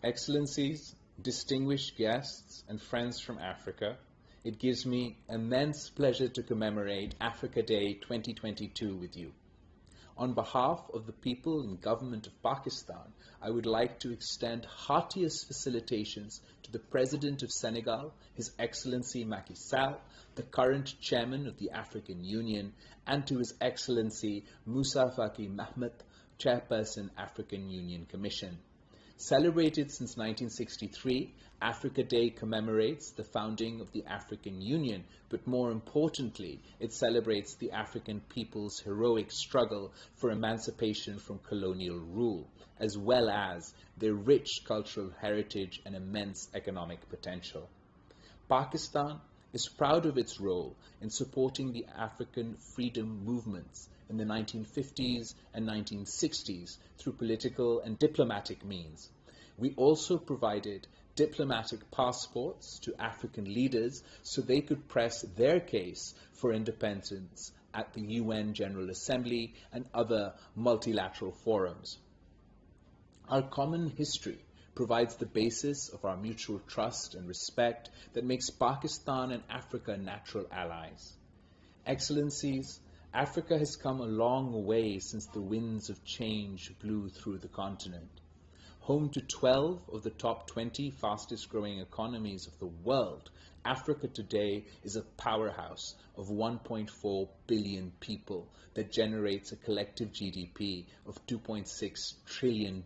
Excellencies, distinguished guests, and friends from Africa, it gives me immense pleasure to commemorate Africa Day 2022 with you. On behalf of the people and government of Pakistan, I would like to extend heartiest felicitations to the President of Senegal, His Excellency Macky Sall, the current Chairman of the African Union, and to His Excellency Moussa Faki Mahamat, Chairperson, African Union Commission. Celebrated since 1963, Africa Day commemorates the founding of the African Union, but more importantly, it celebrates the African people's heroic struggle for emancipation from colonial rule, as well as their rich cultural heritage and immense economic potential. Pakistan is proud of its role in supporting the African freedom movements in the 1950s and 1960s through political and diplomatic means. We also provided diplomatic passports to African leaders so they could press their case for independence at the UN General Assembly and other multilateral forums. Our common history provides the basis of our mutual trust and respect that makes Pakistan and Africa natural allies. Excellencies, Africa has come a long way since the winds of change blew through the continent. Home to 12 of the top 20 fastest growing economies of the world, Africa today is a powerhouse of 1.4 billion people that generates a collective GDP of $2.6 trillion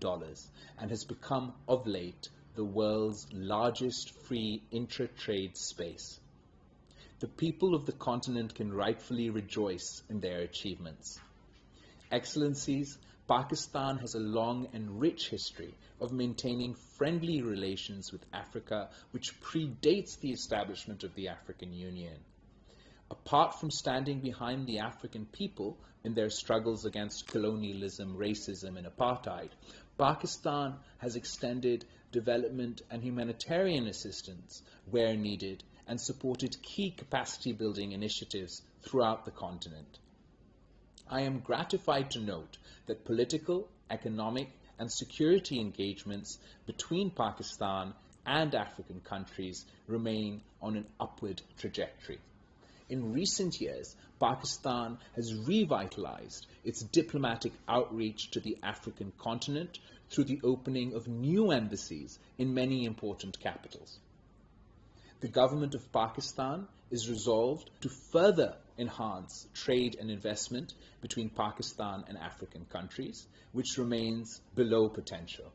and has become, of late, the world's largest free intra-trade space. The people of the continent can rightfully rejoice in their achievements. Excellencies, Pakistan has a long and rich history of maintaining friendly relations with Africa, which predates the establishment of the African Union. Apart from standing behind the African people in their struggles against colonialism, racism, and apartheid, Pakistan has extended development and humanitarian assistance where needed and supported key capacity building initiatives throughout the continent. I am gratified to note that political, economic, and security engagements between Pakistan and African countries remain on an upward trajectory. In recent years, Pakistan has revitalized its diplomatic outreach to the African continent through the opening of new embassies in many important capitals. The government of Pakistan is resolved to further enhance trade and investment between Pakistan and African countries, which remains below potential.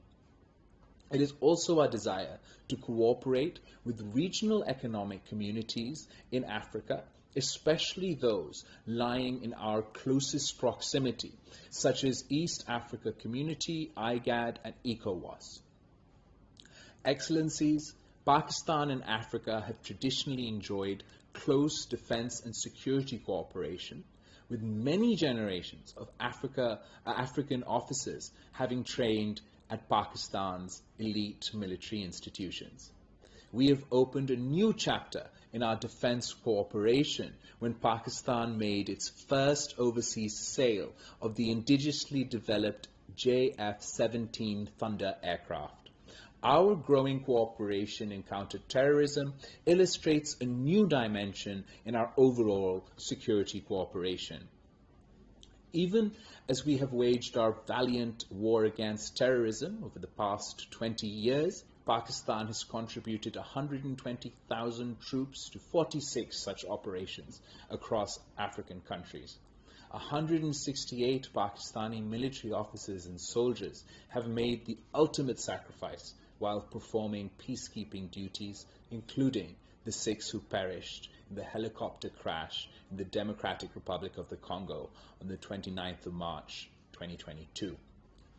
It is also our desire to cooperate with regional economic communities in Africa, especially those lying in our closest proximity, such as East Africa Community, IGAD, and ECOWAS. Excellencies, Pakistan and Africa have traditionally enjoyed close defense and security cooperation, with many generations of African officers having trained at Pakistan's elite military institutions. We have opened a new chapter in our defense cooperation when Pakistan made its first overseas sale of the indigenously developed JF-17 Thunder aircraft. Our growing cooperation in counter-terrorism illustrates a new dimension in our overall security cooperation. Even as we have waged our valiant war against terrorism over the past 20 years, Pakistan has contributed 120,000 troops to 46 such operations across African countries. 168 Pakistani military officers and soldiers have made the ultimate sacrifice while performing peacekeeping duties, including the 6 who perished in the helicopter crash in the Democratic Republic of the Congo on the 29th of March, 2022.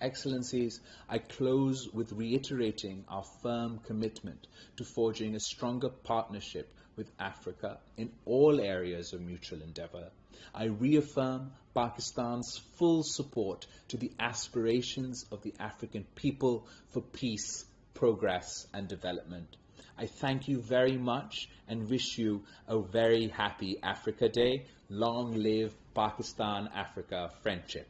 Excellencies, I close with reiterating our firm commitment to forging a stronger partnership with Africa in all areas of mutual endeavor. I reaffirm Pakistan's full support to the aspirations of the African people for peace, progress, and development. I thank you very much and wish you a very happy Africa Day. Long live Pakistan-Africa friendship.